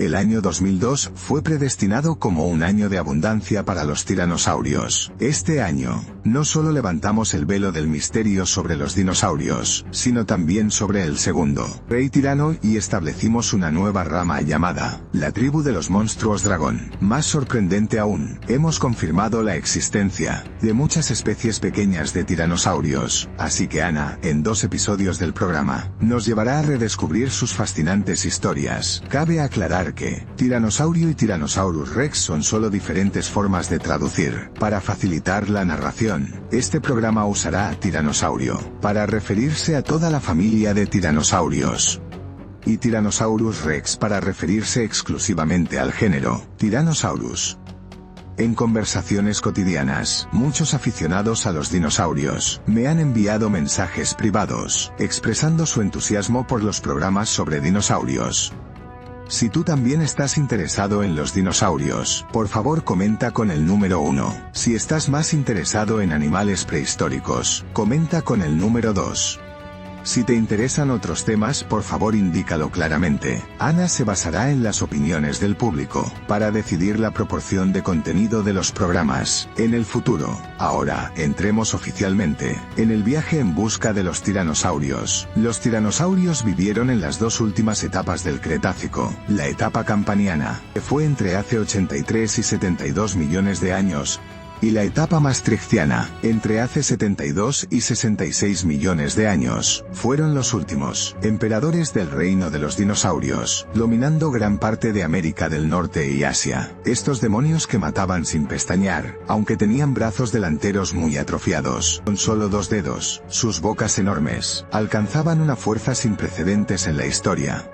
El año 2002 fue predestinado como un año de abundancia para los tiranosaurios. Este año, no solo levantamos el velo del misterio sobre los dinosaurios, sino también sobre el segundo rey tirano y establecimos una nueva rama llamada la tribu de los monstruos dragón. Más sorprendente aún, hemos confirmado la existencia de muchas especies pequeñas de tiranosaurios, así que Ana, en 2 episodios del programa, nos llevará a redescubrir sus fascinantes historias. Cabe aclarar que tiranosaurio y Tyrannosaurus Rex son solo diferentes formas de traducir. Para facilitar la narración, este programa usará a tiranosaurio para referirse a toda la familia de tiranosaurios, y Tyrannosaurus Rex para referirse exclusivamente al género Tyrannosaurus. En conversaciones cotidianas, muchos aficionados a los dinosaurios me han enviado mensajes privados, expresando su entusiasmo por los programas sobre dinosaurios. Si tú también estás interesado en los dinosaurios, por favor comenta con el número 1. Si estás más interesado en animales prehistóricos, comenta con el número 2. Si te interesan otros temas, por favor indícalo claramente. Ana se basará en las opiniones del público para decidir la proporción de contenido de los programas en el futuro. Ahora, entremos oficialmente en el viaje en busca de los tiranosaurios. Los tiranosaurios vivieron en las 2 últimas etapas del Cretácico, la etapa campaniana, que fue entre hace 83 y 72 millones de años, y la etapa maastrichtiana, entre hace 72 y 66 millones de años, fueron los últimos emperadores del reino de los dinosaurios, dominando gran parte de América del Norte y Asia. Estos demonios que mataban sin pestañear, aunque tenían brazos delanteros muy atrofiados, con solo 2 dedos, sus bocas enormes, alcanzaban una fuerza sin precedentes en la historia.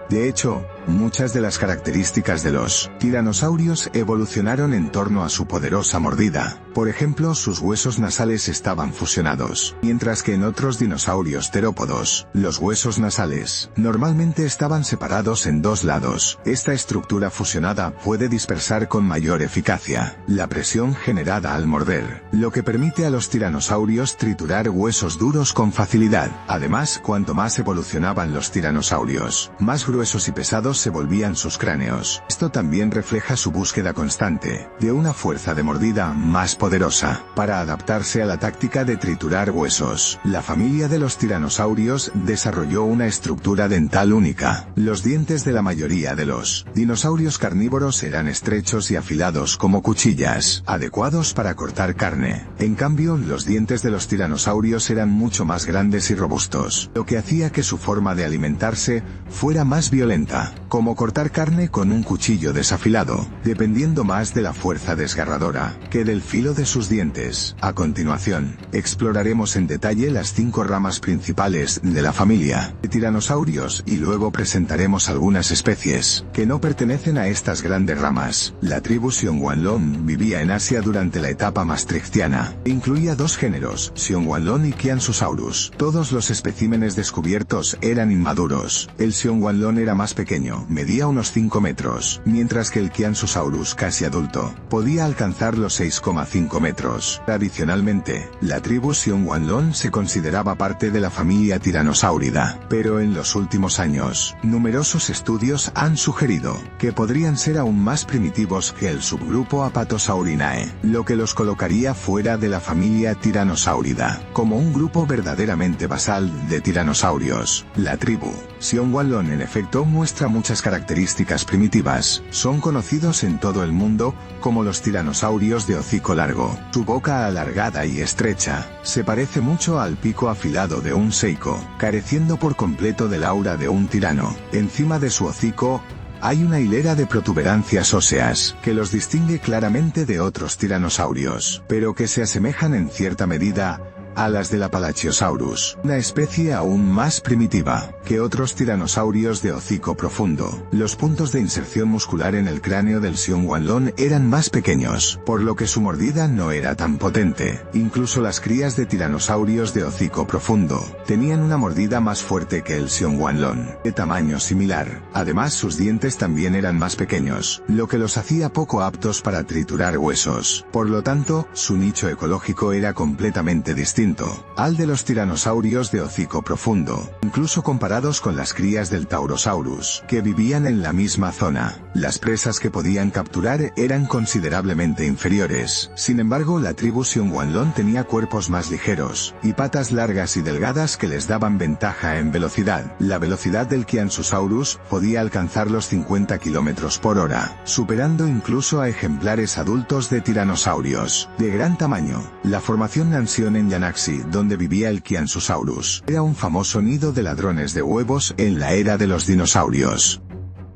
De hecho, muchas de las características de los tiranosaurios evolucionaron en torno a su poderosa mordida. Por ejemplo, sus huesos nasales estaban fusionados, mientras que en otros dinosaurios terópodos, los huesos nasales normalmente estaban separados en 2 lados. Esta estructura fusionada puede dispersar con mayor eficacia la presión generada al morder, lo que permite a los tiranosaurios triturar huesos duros con facilidad. Además, cuanto más evolucionaban los tiranosaurios, más gruesos y pesados se volvían sus cráneos. Esto también refleja su búsqueda constante de una fuerza de mordida más poderosa para adaptarse a la táctica de triturar huesos. La familia de los tiranosaurios desarrolló una estructura dental única. Los dientes de la mayoría de los dinosaurios carnívoros eran estrechos y afilados como cuchillas, adecuados para cortar carne. En cambio, los dientes de los tiranosaurios eran mucho más grandes y robustos, lo que hacía que su forma de alimentarse fuera más violenta, como cortar carne con un cuchillo desafilado, dependiendo más de la fuerza desgarradora que del filo de sus dientes. A continuación, exploraremos en detalle las 5 ramas principales de la familia de tiranosaurios y luego presentaremos algunas especies que no pertenecen a estas grandes ramas. La tribu Xiongwanlong vivía en Asia durante la etapa maastrichtiana. Incluía 2 géneros, Xiongwanlong y Qiansusaurus. Todos los especímenes descubiertos eran inmaduros. El Xiongwanlong era más pequeño, medía unos 5 metros, mientras que el Qiansusaurus casi adulto podía alcanzar los 6,5 metros. Tradicionalmente, la tribu Xiongwanlong se consideraba parte de la familia tiranosáurida, pero en los últimos años, numerosos estudios han sugerido que podrían ser aún más primitivos que el subgrupo Apatosaurinae, lo que los colocaría fuera de la familia tiranosáurida, como un grupo verdaderamente basal de tiranosaurios. La tribu Xiongwanlong en efecto muestra muchas características primitivas. Son conocidos en todo el mundo como los tiranosaurios de hocico largo. Su boca alargada y estrecha se parece mucho al pico afilado de un seico, careciendo por completo del aura de un tirano. Encima de su hocico hay una hilera de protuberancias óseas que los distingue claramente de otros tiranosaurios, pero que se asemejan en cierta medida a las del Apalachiosaurus, una especie aún más primitiva que otros tiranosaurios de hocico profundo. Los puntos de inserción muscular en el cráneo del Xiongwanlong eran más pequeños, por lo que su mordida no era tan potente. Incluso las crías de tiranosaurios de hocico profundo tenían una mordida más fuerte que el Xiongwanlong, de tamaño similar. Además, sus dientes también eran más pequeños, lo que los hacía poco aptos para triturar huesos. Por lo tanto, su nicho ecológico era completamente distinto. distinto al de los tiranosaurios de hocico profundo, incluso comparados con las crías del Taurosaurus, que vivían en la misma zona. Las presas que podían capturar eran considerablemente inferiores. Sin embargo, la tribu Xiongwanlong tenía cuerpos más ligeros y patas largas y delgadas que les daban ventaja en velocidad. La velocidad del Qianzhusaurus podía alcanzar los 50 km por hora, superando incluso a ejemplares adultos de tiranosaurios de gran tamaño. La formación Nanxiong en Yanaxi, donde vivía el Qianzhusaurus, era un famoso nido de ladrones de huevos en la era de los dinosaurios.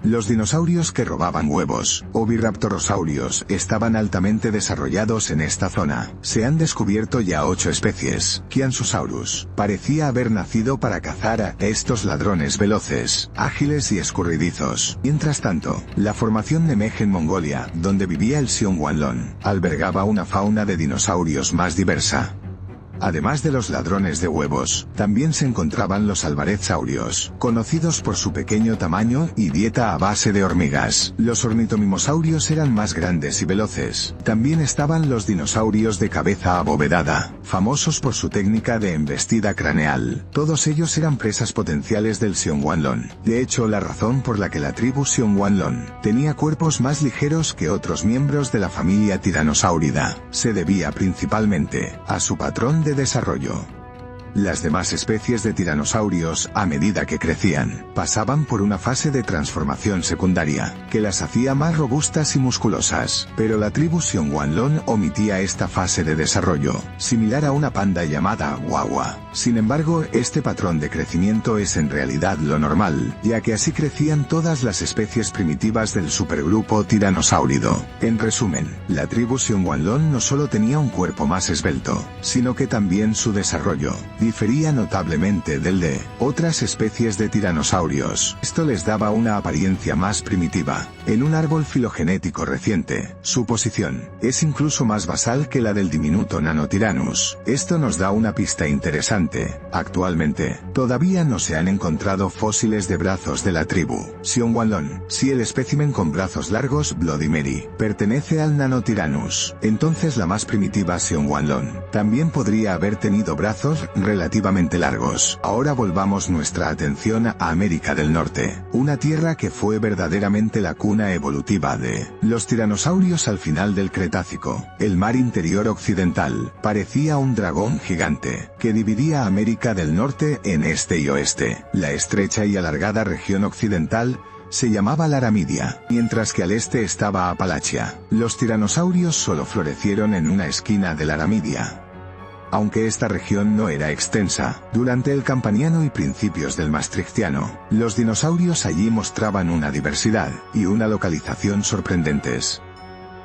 Los dinosaurios que robaban huevos, oviraptorosaurios, estaban altamente desarrollados en esta zona. Se han descubierto ya 8 especies. Qianzhusaurus parecía haber nacido para cazar a estos ladrones veloces, ágiles y escurridizos. Mientras tanto, la formación Nemeg en Mongolia, donde vivía el Xiongwanlong, albergaba una fauna de dinosaurios más diversa. Además de los ladrones de huevos, también se encontraban los alvarezsaurios, conocidos por su pequeño tamaño y dieta a base de hormigas. Los ornitomimosaurios eran más grandes y veloces. También estaban los dinosaurios de cabeza abovedada, famosos por su técnica de embestida craneal. Todos ellos eran presas potenciales del Xiongwanlong. De hecho, la razón por la que la tribu Xiongwanlong tenía cuerpos más ligeros que otros miembros de la familia tiranosáurida se debía principalmente a su patrón de desarrollo. Las demás especies de tiranosaurios, a medida que crecían, pasaban por una fase de transformación secundaria, que las hacía más robustas y musculosas, pero la tribu Xiongwanlong omitía esta fase de desarrollo, similar a una panda llamada guagua. Sin embargo, este patrón de crecimiento es en realidad lo normal, ya que así crecían todas las especies primitivas del supergrupo tiranosáurido. En resumen, la tribu Xiongwanlong no solo tenía un cuerpo más esbelto, sino que también su desarrollo difería notablemente del de otras especies de tiranosaurios. Esto les daba una apariencia más primitiva. En un árbol filogenético reciente, su posición es incluso más basal que la del diminuto Nanotyrannus. Esto nos da una pista interesante. Actualmente, todavía no se han encontrado fósiles de brazos de la tribu Xiongwanlong. Si el espécimen con brazos largos, Bloody Mary, pertenece al Nanotyrannus, entonces la más primitiva Xiongwanlong también podría haber tenido brazos relativamente largos. Ahora volvamos nuestra atención a América del Norte, una tierra que fue verdaderamente la cuna evolutiva de los tiranosaurios al final del Cretácico. El mar interior occidental parecía un dragón gigante, que dividía América del Norte en este y oeste. La estrecha y alargada región occidental se llamaba Laramidia, mientras que al este estaba Apalachia. Los tiranosaurios solo florecieron en una esquina de Laramidia. Aunque esta región no era extensa, durante el Campaniano y principios del Maastrichtiano, los dinosaurios allí mostraban una diversidad y una localización sorprendentes.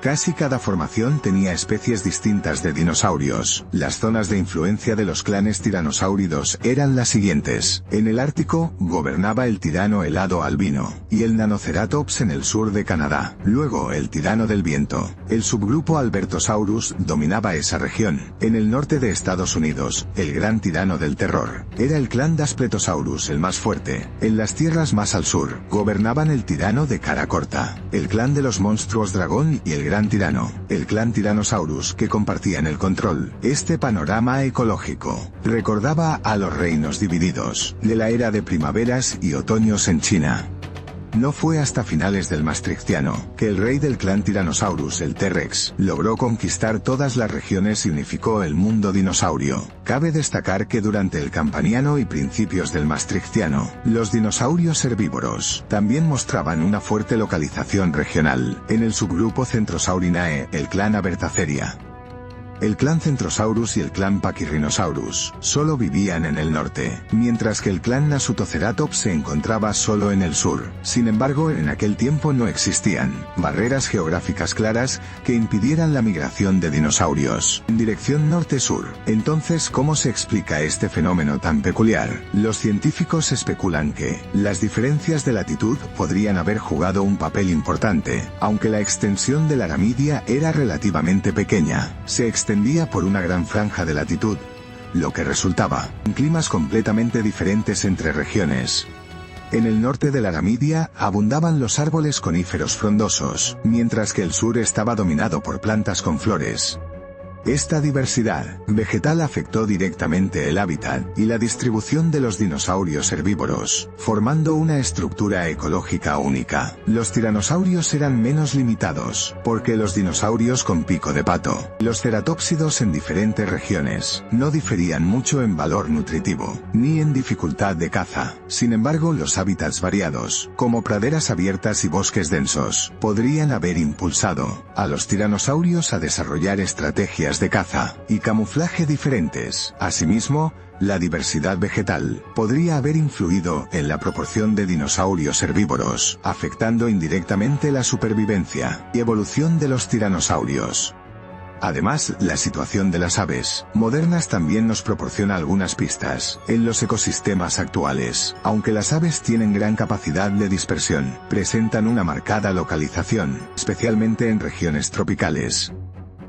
Casi cada formación tenía especies distintas de dinosaurios. Las zonas de influencia de los clanes tiranosáuridos eran las siguientes. En el Ártico, gobernaba el tirano helado albino, y el Nanoceratops en el sur de Canadá. Luego el tirano del viento. El subgrupo Albertosaurus dominaba esa región. En el norte de Estados Unidos, el gran tirano del terror era el clan Daspletosaurus el más fuerte. En las tierras más al sur, gobernaban el tirano de cara corta, el clan de los monstruos dragón y el gran tirano, el clan Tyrannosaurus, que compartían el control. Este panorama ecológico recordaba a los reinos divididos de la era de primaveras y otoños en China. No fue hasta finales del Maastrichtiano que el rey del clan Tyrannosaurus, el T-Rex, logró conquistar todas las regiones y unificó el mundo dinosaurio. Cabe destacar que durante el Campaniano y principios del Maastrichtiano, los dinosaurios herbívoros también mostraban una fuerte localización regional. En el subgrupo Centrosaurinae, el clan Abertaceria, el clan Centrosaurus y el clan Pachyrhinosaurus solo vivían en el norte, mientras que el clan Nasutoceratops se encontraba solo en el sur. Sin embargo, en aquel tiempo no existían barreras geográficas claras que impidieran la migración de dinosaurios en dirección norte-sur. Entonces, ¿cómo se explica este fenómeno tan peculiar? Los científicos especulan que las diferencias de latitud podrían haber jugado un papel importante, aunque la extensión de la Laramidia era relativamente pequeña. Se extendía por una gran franja de latitud, lo que resultaba en climas completamente diferentes entre regiones. En el norte de la Laramidia abundaban los árboles coníferos frondosos, mientras que el sur estaba dominado por plantas con flores. Esta diversidad vegetal afectó directamente el hábitat y la distribución de los dinosaurios herbívoros, formando una estructura ecológica única. Los tiranosaurios eran menos limitados, porque los dinosaurios con pico de pato, los ceratópsidos en diferentes regiones, no diferían mucho en valor nutritivo, ni en dificultad de caza. Sin embargo, los hábitats variados, como praderas abiertas y bosques densos, podrían haber impulsado a los tiranosaurios a desarrollar estrategias de caza y camuflaje diferentes. Asimismo, la diversidad vegetal podría haber influido en la proporción de dinosaurios herbívoros, afectando indirectamente la supervivencia y evolución de los tiranosaurios. Además, la situación de las aves modernas también nos proporciona algunas pistas. En los ecosistemas actuales, aunque las aves tienen gran capacidad de dispersión, presentan una marcada localización, especialmente en regiones tropicales.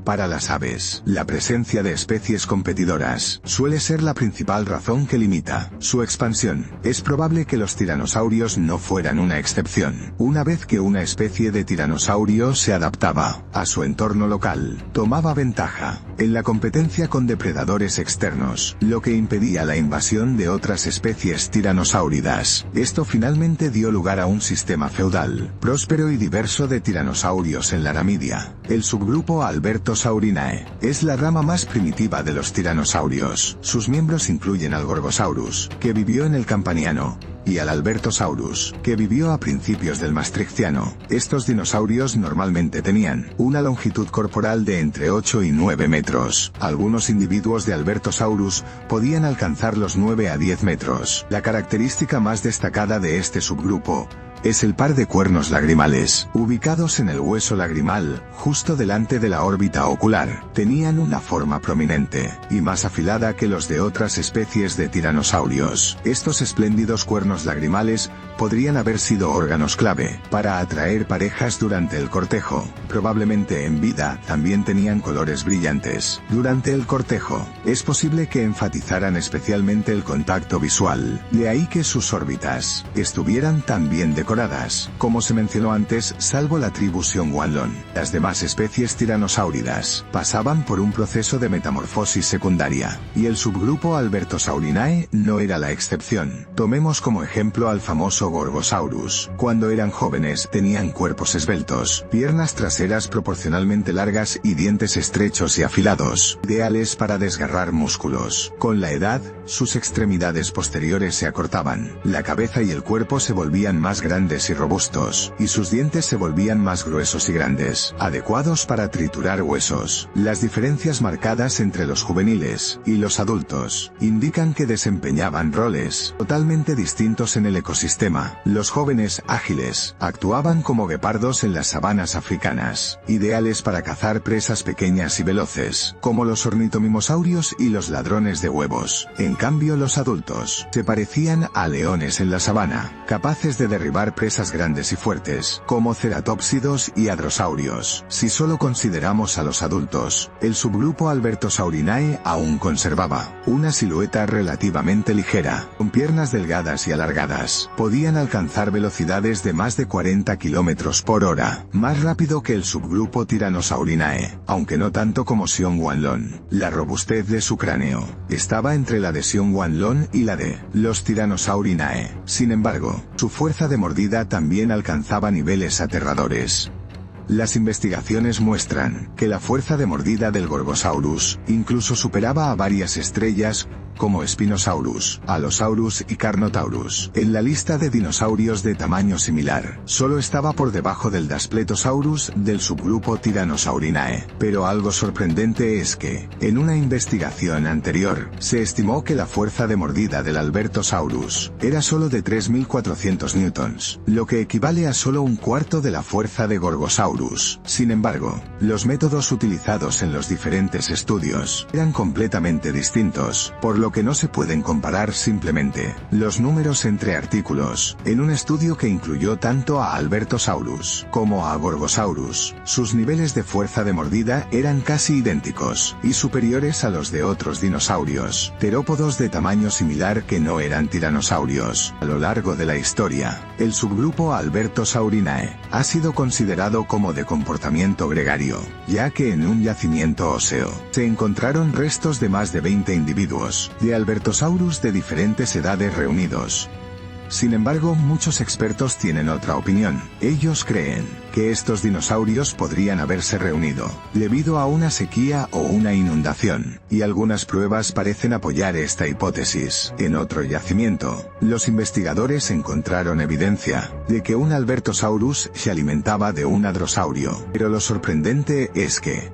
Para las aves, la presencia de especies competidoras suele ser la principal razón que limita su expansión. Es probable que los tiranosaurios no fueran una excepción. Una vez que una especie de tiranosaurio se adaptaba a su entorno local, tomaba ventaja en la competencia con depredadores externos, lo que impedía la invasión de otras especies tiranosáuridas. Esto finalmente dio lugar a un sistema feudal, próspero y diverso de tiranosaurios en la Naramidia. El subgrupo Albertosaurinae es la rama más primitiva de los tiranosaurios. Sus miembros incluyen al Gorgosaurus, que vivió en el Campaniano, y al Albertosaurus, que vivió a principios del Maastrichtiano. Estos dinosaurios normalmente tenían una longitud corporal de entre 8 y 9 metros. Algunos individuos de Albertosaurus podían alcanzar los 9 a 10 metros. La característica más destacada de este subgrupo es el par de cuernos lagrimales, ubicados en el hueso lagrimal, justo delante de la órbita ocular. Tenían una forma prominente y más afilada que los de otras especies de tiranosaurios. Estos espléndidos cuernos lagrimales podrían haber sido órganos clave para atraer parejas durante el cortejo. Probablemente en vida también tenían colores brillantes. Durante el cortejo, es posible que enfatizaran especialmente el contacto visual, de ahí que sus órbitas estuvieran tan bien decoradas. Como se mencionó antes, salvo la tribu Xiongguanlong, las demás especies tiranosáuridas pasaban por un proceso de metamorfosis secundaria, y el subgrupo Albertosaurinae no era la excepción. Tomemos como ejemplo al famoso Gorgosaurus. Cuando eran jóvenes tenían cuerpos esbeltos, piernas traseras proporcionalmente largas y dientes estrechos y afilados, ideales para desgarrar músculos. Con la edad, sus extremidades posteriores se acortaban, la cabeza y el cuerpo se volvían más grandes y robustos, y sus dientes se volvían más gruesos y grandes, adecuados para triturar huesos. Las diferencias marcadas entre los juveniles y los adultos indican que desempeñaban roles totalmente distintos en el ecosistema. Los jóvenes, ágiles, actuaban como guepardos en las sabanas africanas, ideales para cazar presas pequeñas y veloces, como los ornitomimosaurios y los ladrones de huevos. En cambio, los adultos se parecían a leones en la sabana, capaces de derribar presas grandes y fuertes, como ceratópsidos y hadrosaurios. Si solo consideramos a los adultos, el subgrupo Albertosaurinae aún conservaba una silueta relativamente ligera, con piernas delgadas y alargadas. Podían alcanzar velocidades de más de 40 km por hora, más rápido que el subgrupo Tyrannosaurinae, aunque no tanto como Xiongguanlong. La robustez de su cráneo estaba entre la de Xiongguanlong y la de los Tyrannosaurinae. Sin embargo, su fuerza de mordida también alcanzaba niveles aterradores. Las investigaciones muestran que la fuerza de mordida del Gorgosaurus incluso superaba a varias estrellas, como Spinosaurus, Allosaurus y Carnotaurus. En la lista de dinosaurios de tamaño similar, solo estaba por debajo del Daspletosaurus del subgrupo Tyrannosaurinae. Pero algo sorprendente es que, en una investigación anterior, se estimó que la fuerza de mordida del Albertosaurus era solo de 3.400 newtons, lo que equivale a solo un cuarto de la fuerza de Gorgosaurus. Sin embargo, los métodos utilizados en los diferentes estudios eran completamente distintos, por lo que no se pueden comparar simplemente los números entre artículos. En un estudio que incluyó tanto a Albertosaurus como a Gorgosaurus, sus niveles de fuerza de mordida eran casi idénticos, y superiores a los de otros dinosaurios, terópodos de tamaño similar que no eran tiranosaurios. A lo largo de la historia, el subgrupo Albertosaurinae ha sido considerado como de comportamiento gregario, ya que en un yacimiento óseo se encontraron restos de más de 20 individuos de Albertosaurus de diferentes edades reunidos. Sin embargo, muchos expertos tienen otra opinión. Ellos creen que estos dinosaurios podrían haberse reunido debido a una sequía o una inundación, y algunas pruebas parecen apoyar esta hipótesis. En otro yacimiento, los investigadores encontraron evidencia de que un Albertosaurus se alimentaba de un hadrosaurio, pero lo sorprendente es que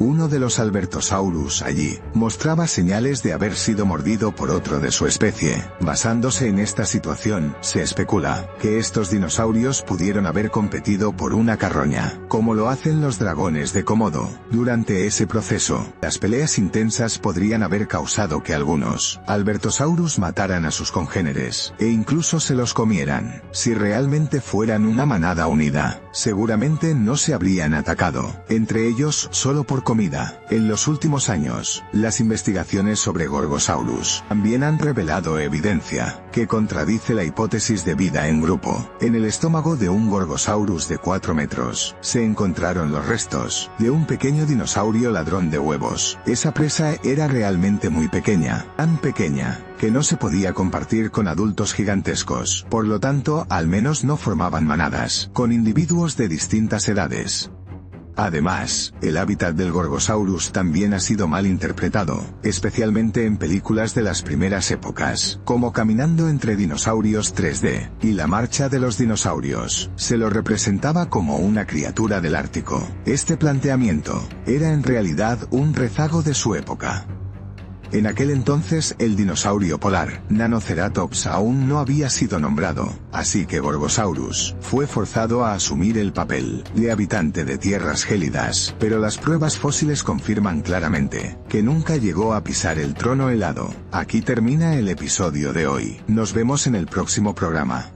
uno de los Albertosaurus allí mostraba señales de haber sido mordido por otro de su especie. Basándose en esta situación, se especula que estos dinosaurios pudieron haber competido por una carroña, como lo hacen los dragones de Komodo. Durante ese proceso, las peleas intensas podrían haber causado que algunos Albertosaurus mataran a sus congéneres, e incluso se los comieran. Si realmente fueran una manada unida, seguramente no se habrían atacado entre ellos solo por comida. En los últimos años, las investigaciones sobre Gorgosaurus también han revelado evidencia que contradice la hipótesis de vida en grupo. En el estómago de un Gorgosaurus de 4 metros, se encontraron los restos de un pequeño dinosaurio ladrón de huevos. Esa presa era realmente muy pequeña, tan pequeña que no se podía compartir con adultos gigantescos. Por lo tanto, al menos no formaban manadas con individuos de distintas edades. Además, el hábitat del Gorgosaurus también ha sido mal interpretado, especialmente en películas de las primeras épocas, como Caminando entre dinosaurios 3D, y La marcha de los dinosaurios. Se lo representaba como una criatura del Ártico. Este planteamiento era en realidad un rezago de su época. En aquel entonces el dinosaurio polar, Nanoceratops, aún no había sido nombrado, así que Gorgosaurus fue forzado a asumir el papel de habitante de tierras gélidas, pero las pruebas fósiles confirman claramente que nunca llegó a pisar el trono helado. Aquí termina el episodio de hoy. Nos vemos en el próximo programa.